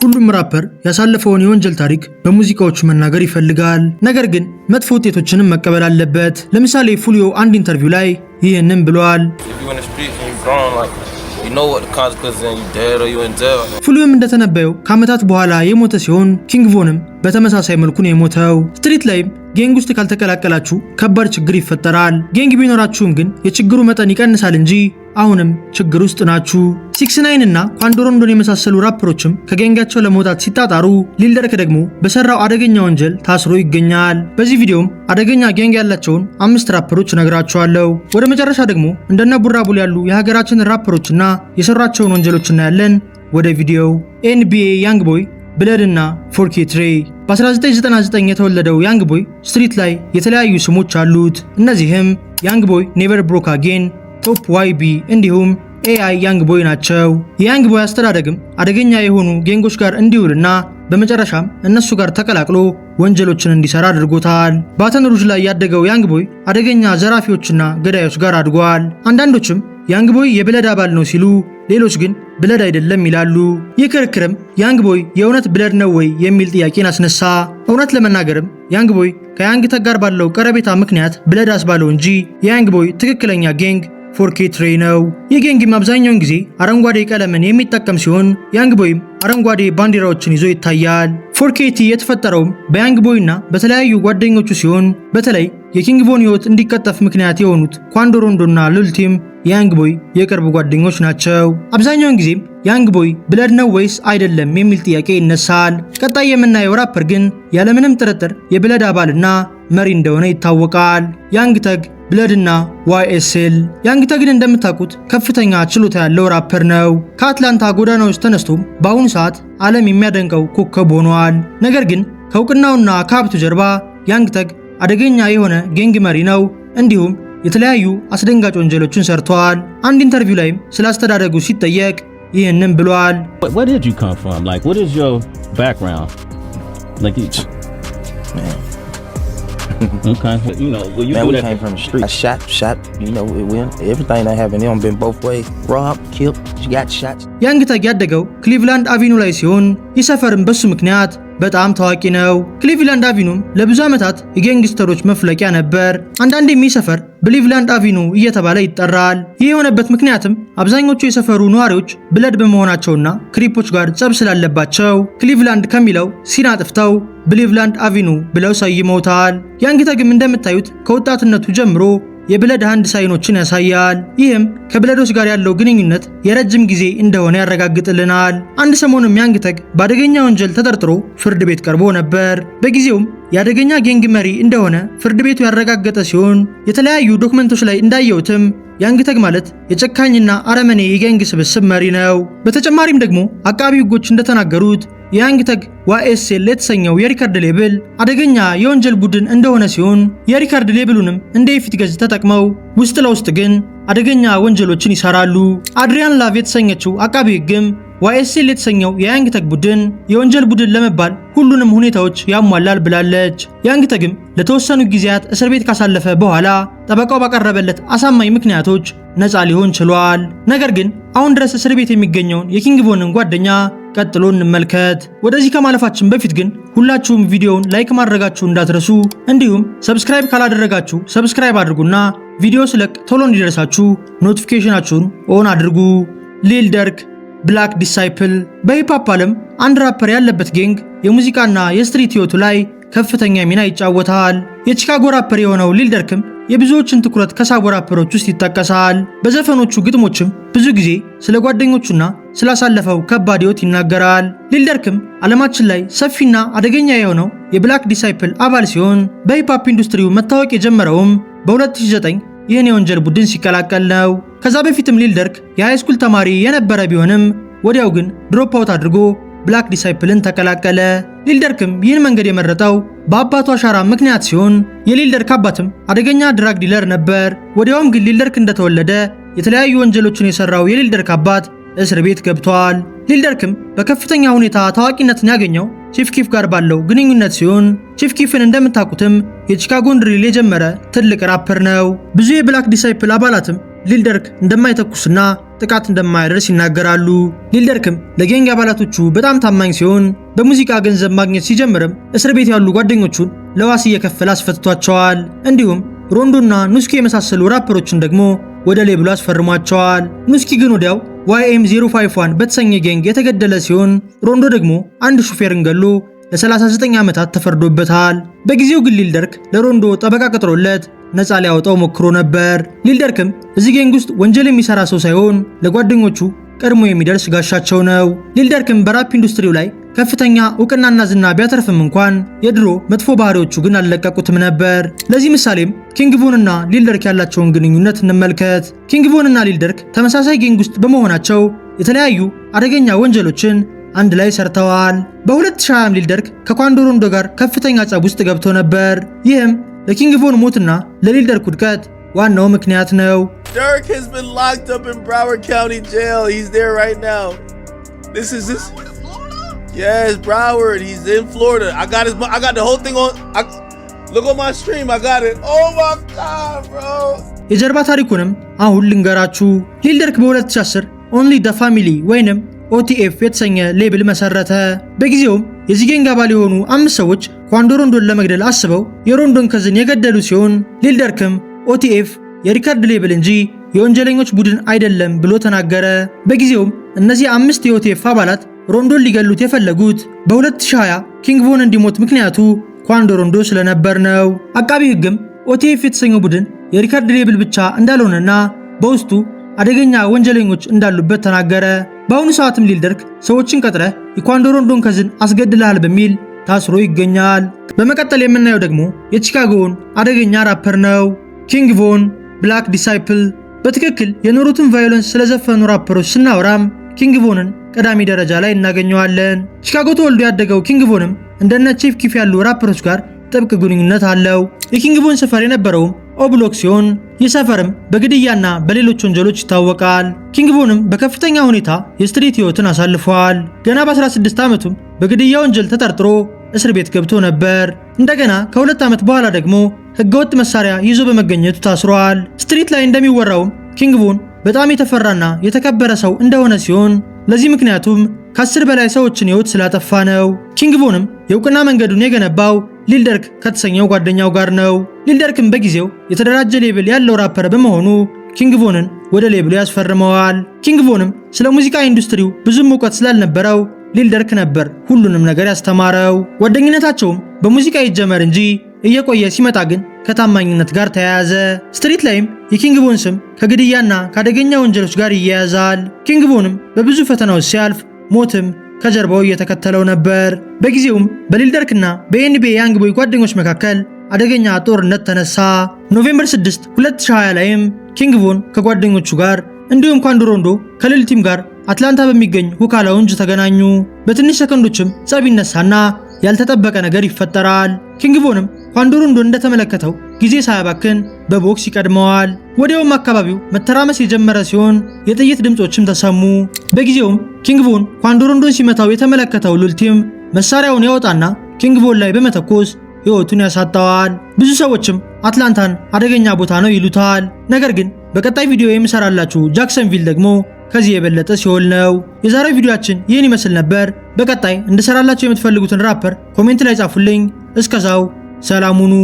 ሁሉም ራፐር ያሳለፈውን የወንጀል ታሪክ በሙዚቃዎቹ መናገር ይፈልጋል። ነገር ግን መጥፎ ውጤቶችንም መቀበል አለበት። ለምሳሌ ፉሊዮ አንድ ኢንተርቪው ላይ ይህንን ብሏል። ፉሊዮም እንደተነበየው ከዓመታት በኋላ የሞተ ሲሆን ኪንግ ቮንም በተመሳሳይ መልኩ ነው የሞተው። ስትሪት ላይም ጌንግ ውስጥ ካልተቀላቀላችሁ ከባድ ችግር ይፈጠራል። ጌንግ ቢኖራችሁም ግን የችግሩ መጠን ይቀንሳል እንጂ አሁንም ችግር ውስጥ ናችሁ። 6ix9ine እና ኳንዶሮንዶን የመሳሰሉ ራፐሮችም ከጌንጋቸው ለመውጣት ሲጣጣሩ ሊል ደርክ ደግሞ በሰራው አደገኛ ወንጀል ታስሮ ይገኛል። በዚህ ቪዲዮም አደገኛ ጌንግ ያላቸውን 5 ራፐሮች ነግራችኋለሁ። ወደ መጨረሻ ደግሞ እንደነ ቡራቡል ያሉ የሀገራችን ራፐሮችና የሰራቸውን ወንጀሎች እናያለን። ወደ ቪዲዮው NBA ያንግ ቦይ ብለድ እና 4K ትሬ በ1999 የተወለደው ያንግ ቦይ ስትሪት ላይ የተለያዩ ስሞች አሉት። እነዚህም ያንግ ቦይ ኔቨር ብሮክ አጌን፣ ቶፕ YB እንዲሁም AI ያንግ ቦይ ናቸው። የያንግ ቦይ አስተዳደግም አደገኛ የሆኑ ጌንጎች ጋር እንዲውልና በመጨረሻም እነሱ ጋር ተቀላቅሎ ወንጀሎችን እንዲሰራ አድርጎታል። ባተን ሩጅ ላይ ያደገው ያንግ ቦይ አደገኛ ዘራፊዎችና ገዳዮች ጋር አድጓል። አንዳንዶችም ያንግ ቦይ የብለድ አባል ነው ሲሉ፣ ሌሎች ግን ብለድ አይደለም ይላሉ። ይህ ክርክርም ያንግ ቦይ የእውነት ብለድ ነው ወይ የሚል ጥያቄን አስነሳ። እውነት ለመናገርም ያንግ ቦይ ከያንግ ተግ ጋር ባለው ቀረቤታ ምክንያት ብለድ አስባለው እንጂ የያንግ ቦይ ትክክለኛ ጌንግ 4K ትሬ ነው። ይህ ጌንግም አብዛኛውን ጊዜ አረንጓዴ ቀለምን የሚጠቀም ሲሆን ያንግ ቦይም አረንጓዴ ባንዲራዎችን ይዞ ይታያል። 4K ቲ የተፈጠረውም በያንግ ቦይና በተለያዩ ጓደኞቹ ሲሆን በተለይ የኪንግ ቮን ህይወት እንዲቀጠፍ ምክንያት የሆኑት ኳንዶሮንዶና ሉልቲም የያንግ ቦይ የቅርብ ጓደኞች ናቸው። አብዛኛውን ጊዜም ያንግ ቦይ ብለድ ነው ወይስ አይደለም የሚል ጥያቄ ይነሳል። ቀጣይ የምናየው ራፐር ግን ያለምንም ጥርጥር የብለድ አባልና መሪ እንደሆነ ይታወቃል። ያንግ ተግ ብለድ እና YSL። ያንግ ተግን እንደምታውቁት ከፍተኛ ችሎታ ያለው ራፐር ነው። ከአትላንታ ጎዳናዎች ተነስቶም በአሁኑ ሰዓት ዓለም የሚያደንቀው ኮከብ ሆኗል። ነገር ግን ከእውቅናውና ከሀብቱ ጀርባ ያንግ ተግ አደገኛ የሆነ ጌንግ መሪ ነው። እንዲሁም የተለያዩ አስደንጋጭ ወንጀሎችን ሰርቷል። አንድ ኢንተርቪው ላይም ስለ አስተዳደጉ ሲጠየቅ ይህንን ብሏል። Where did you come from? Like, what is your background? Like, okay, you know, well, you we came from the street. I shot, you know, everything that happened, it been both ways. Robbed, killed, got shot. ያንግ ተግ ያደገው ክሊቭላንድ አቪኑ ላይ ሲሆን ይህ ሰፈርም በሱ ምክንያት በጣም ታዋቂ ነው። ክሊቭላንድ አቪኑም ለብዙ ዓመታት የጌንግስተሮች መፍለቂያ ነበር። አንዳንዴም ይህ ሰፈር ብሊቭላንድ አቪኑ እየተባለ ይጠራል። ይህ የሆነበት ምክንያትም አብዛኞቹ የሰፈሩ ነዋሪዎች ብለድ በመሆናቸውና ክሪፖች ጋር ጸብ ስላለባቸው ክሊቭላንድ ከሚለው ሲን አጥፍተው ብሊቭላንድ አቪኑ ብለው ሰይመውታል። ያንግ ተግም እንደምታዩት ከወጣትነቱ ጀምሮ የብለድ ሃንድ ሳይኖችን ያሳያል። ይህም ከብለዶች ጋር ያለው ግንኙነት የረጅም ጊዜ እንደሆነ ያረጋግጥልናል። አንድ ሰሞኑም ያንግ ተግ በአደገኛ ወንጀል ተጠርጥሮ ፍርድ ቤት ቀርቦ ነበር። በጊዜውም የአደገኛ ጌንግ መሪ እንደሆነ ፍርድ ቤቱ ያረጋገጠ ሲሆን የተለያዩ ዶክመንቶች ላይ እንዳየሁትም ያንግ ተግ ማለት የጨካኝና አረመኔ የጌንግ ስብስብ መሪ ነው። በተጨማሪም ደግሞ አቃቢ ሕጎች እንደተናገሩት የያንግ ተግ YSL የተሰኘው የሪከርድ ሌብል አደገኛ የወንጀል ቡድን እንደሆነ ሲሆን የሪከርድ ሌብሉንም እንደ የፊት ገጽ ተጠቅመው ውስጥ ለውስጥ ግን አደገኛ ወንጀሎችን ይሰራሉ። አድሪያን ላቭ የተሰኘችው አቃቢ ሕግም YSL የተሰኘው የያንግ ተግ ቡድን የወንጀል ቡድን ለመባል ሁሉንም ሁኔታዎች ያሟላል ብላለች። ያንግ ተግም ለተወሰኑ ጊዜያት እስር ቤት ካሳለፈ በኋላ ጠበቃው ባቀረበለት አሳማኝ ምክንያቶች ነፃ ሊሆን ችሏል። ነገር ግን አሁን ድረስ እስር ቤት የሚገኘውን የኪንግ ቮንን ጓደኛ ቀጥሎ እንመልከት። ወደዚህ ከማለፋችን በፊት ግን ሁላችሁም ቪዲዮውን ላይክ ማድረጋችሁ እንዳትረሱ፣ እንዲሁም ሰብስክራይብ ካላደረጋችሁ ሰብስክራይብ አድርጉና ቪዲዮ ስለቅ ቶሎ እንዲደርሳችሁ ኖቲፊኬሽናችሁን ኦን አድርጉ። ሊል ደርክ ብላክ ዲሳይፕል በሂፕሆፕ ዓለም አንድ ራፐር ያለበት ጌንግ የሙዚቃና የስትሪት ህይወቱ ላይ ከፍተኛ ሚና ይጫወታል። የቺካጎ ራፐር የሆነው ሊል ደርክም የብዙዎችን ትኩረት ከሳቡ ራፐሮች ውስጥ ይጠቀሳል። በዘፈኖቹ ግጥሞችም ብዙ ጊዜ ስለ ጓደኞቹና ስላሳለፈው ከባድ ህይወት ይናገራል። ሊል ደርክም ዓለማችን ላይ ሰፊና አደገኛ የሆነው የብላክ ዲሳይፕል አባል ሲሆን በሂፕሆፕ ኢንዱስትሪው መታወቅ የጀመረውም በ2009 ይህን የወንጀል ቡድን ሲቀላቀል ነው። ከዛ በፊትም ሊል ደርክ የሃይስኩል ተማሪ የነበረ ቢሆንም ወዲያው ግን ድሮፕ አውት አድርጎ ብላክ ዲሳይፕልን ተቀላቀለ። ሊል ደርክም ይህን መንገድ የመረጠው በአባቱ አሻራ ምክንያት ሲሆን የሊል ደርክ አባትም አደገኛ ድራግ ዲለር ነበር። ወዲያውም ግን ሊል ደርክ እንደተወለደ የተለያዩ ወንጀሎችን የሰራው የሊል ደርክ አባት እስር ቤት ገብቷል። ሊል ደርክም በከፍተኛ ሁኔታ ታዋቂነትን ያገኘው ቺፍ ኪፍ ጋር ባለው ግንኙነት ሲሆን ቺፍ ኪፍን እንደምታውቁትም የቺካጎን ድሪል የጀመረ ትልቅ ራፐር ነው። ብዙ የብላክ ዲሳይፕል አባላትም ሊል ደርክ እንደማይተኩስና ጥቃት እንደማያደርስ ይናገራሉ። ሊልደርክም ለጌንግ አባላቶቹ በጣም ታማኝ ሲሆን በሙዚቃ ገንዘብ ማግኘት ሲጀምርም እስር ቤት ያሉ ጓደኞቹን ለዋስ እየከፈለ አስፈትቷቸዋል። እንዲሁም ሮንዶና ኑስኪ የመሳሰሉ ራፐሮችን ደግሞ ወደ ሌብሉ አስፈርሟቸዋል። ኑስኪ ግን ወዲያው YM051 በተሰኘ ጌንግ የተገደለ ሲሆን ሮንዶ ደግሞ አንድ ሹፌርን ገሎ ለ39 ዓመታት ተፈርዶበታል። በጊዜው ግን ሊልደርክ ለሮንዶ ጠበቃ ቀጥሮለት ነፃ ሊያወጣው ሞክሮ ነበር። ሊልደርክም እዚህ ጌንግ ውስጥ ወንጀል የሚሰራ ሰው ሳይሆን ለጓደኞቹ ቀድሞ የሚደርስ ጋሻቸው ነው። ሊልደርክም በራፕ ኢንዱስትሪው ላይ ከፍተኛ እውቅናና ዝና ቢያተርፍም እንኳን የድሮ መጥፎ ባህሪዎቹ ግን አልለቀቁትም ነበር። ለዚህ ምሳሌም ኪንግቮንና ሊልደርክ ያላቸውን ግንኙነት እንመልከት። ኪንግቮንና ሊልደርክ ተመሳሳይ ጌንግ ውስጥ በመሆናቸው የተለያዩ አደገኛ ወንጀሎችን አንድ ላይ ሰርተዋል። በ2020 ሊልደርክ ከኳንዶ ሮንዶ ጋር ከፍተኛ ጸብ ውስጥ ገብቶ ነበር። ይህም ለኪንግቮን ሞትና ለሊልደርክ ውድቀት ዋናው ምክንያት ነው። Durk has been locked up in Broward County Jail. He's there right now. This is this. Yes, Broward. He's in Florida. I got the whole thing on. Look on my stream. I got it. Oh my God, bro. የጀርባ ታሪኩንም አሁን ልንገራችሁ። ሊልደርክ በ2010 ኦንሊ ደ ፋሚሊ ወይንም OTF የተሰኘ ሌብል መሰረተ። በጊዜውም የዚህ ጌንግ አባል የሆኑ 5 ሰዎች ኳንዶ ሮንዶን ለመግደል አስበው የሮንዶን ከዝን የገደሉ ሲሆን ሊልደርክም OTF የሪካርድ ሌብል እንጂ የወንጀለኞች ቡድን አይደለም ብሎ ተናገረ። በጊዜውም እነዚህ 5 የOTF አባላት ሮንዶን ሊገሉት የፈለጉት በ2020 ኪንግቮን እንዲሞት ምክንያቱ ኳንዶ ሮንዶ ስለነበር ነው። አቃቢ ሕግም OTF የተሰኘው ቡድን የሪካርድ ሌብል ብቻ እንዳልሆነና በውስጡ አደገኛ ወንጀለኞች እንዳሉበት ተናገረ። በአሁኑ ሰዓትም ሊልደርክ ሰዎችን ቀጥረህ የኳንዶ ሮንዶን ከዝን አስገድለሃል በሚል ታስሮ ይገኛል። በመቀጠል የምናየው ደግሞ የቺካጎውን አደገኛ ራፐር ነው፣ ኪንግቮን ብላክ ዲሳይፕል። በትክክል የኖሩትን ቫዮለንስ ስለዘፈኑ ራፐሮች ስናወራም ኪንግቮንን ቀዳሚ ደረጃ ላይ እናገኘዋለን። ቺካጎ ተወልዶ ያደገው ኪንግቮንም እንደነ ቺፍ ኪፍ ያሉ ራፐሮች ጋር ጥብቅ ግንኙነት አለው። የኪንግቮን ሰፈር የነበረውም ኦብሎክ ሲሆን ይህ ሰፈርም በግድያና በሌሎች ወንጀሎች ይታወቃል። ኪንግቮንም በከፍተኛ ሁኔታ የስትሪት ህይወትን አሳልፏል። ገና በ16 ዓመቱም በግድያ ወንጀል ተጠርጥሮ እስር ቤት ገብቶ ነበር። እንደገና ከ2 ዓመት በኋላ ደግሞ ህገወጥ መሳሪያ ይዞ በመገኘቱ ታስሯል። ስትሪት ላይ እንደሚወራውም ኪንግቮን በጣም የተፈራና የተከበረ ሰው እንደሆነ ሲሆን ለዚህ ምክንያቱም ከ10 በላይ ሰዎችን ህይወት ስላጠፋ ነው። ኪንግቮንም የእውቅና መንገዱን የገነባው ሊልደርክ ከተሰኘው ጓደኛው ጋር ነው። ሊልደርክም በጊዜው የተደራጀ ሌብል ያለው ራፐር በመሆኑ ኪንግቮንን ወደ ሌብሉ ያስፈርመዋል። ኪንግቮንም ስለ ሙዚቃ ኢንዱስትሪው ብዙም እውቀት ስላልነበረው ሊልደርክ ነበር ሁሉንም ነገር ያስተማረው። ጓደኝነታቸውም በሙዚቃ ይጀመር እንጂ እየቆየ ሲመጣ ግን ከታማኝነት ጋር ተያያዘ። ስትሪት ላይም የኪንግቮን ስም ከግድያና ከአደገኛ ወንጀሎች ጋር ይያያዛል። ኪንግቮንም በብዙ ፈተናዎች ሲያልፍ ሞትም ከጀርባው እየተከተለው ነበር። በጊዜውም በሊልደርክና በኤንቢኤ ያንግ ቦይ ጓደኞች መካከል አደገኛ ጦርነት ተነሳ። ኖቬምበር 6 2020 ላይም ኪንግቮን ከጓደኞቹ ጋር እንዲሁም ኳንዶ ሮንዶ ከሌል ቲም ጋር አትላንታ በሚገኝ ሁካ ላውንጅ ተገናኙ። በትንሽ ሰከንዶችም ጸብ ይነሳና ያልተጠበቀ ነገር ይፈጠራል። ኪንግቮንም ኳንዶ ሮንዶ እንደተመለከተው ጊዜ ሳያባክን በቦክስ ይቀድመዋል። ወዲያውም አካባቢው መተራመስ የጀመረ ሲሆን የጥይት ድምጾችም ተሰሙ። በጊዜውም ኪንግቮን ኳንዶ ሮንዶን ሲመታው የተመለከተው ሌል ቲም መሳሪያውን ያወጣና ኪንግቮን ላይ በመተኮስ ሕይወቱን ያሳጣዋል። ብዙ ሰዎችም አትላንታን አደገኛ ቦታ ነው ይሉታል። ነገር ግን በቀጣይ ቪዲዮ የምሰራላችሁ ጃክሰንቪል ደግሞ ከዚህ የበለጠ ሲሆን ነው። የዛሬው ቪዲዮአችን ይህን ይመስል ነበር። በቀጣይ እንድሰራላችሁ የምትፈልጉትን ራፐር ኮሜንት ላይ ጻፉልኝ። እስከዛው ሰላም ሁኑ።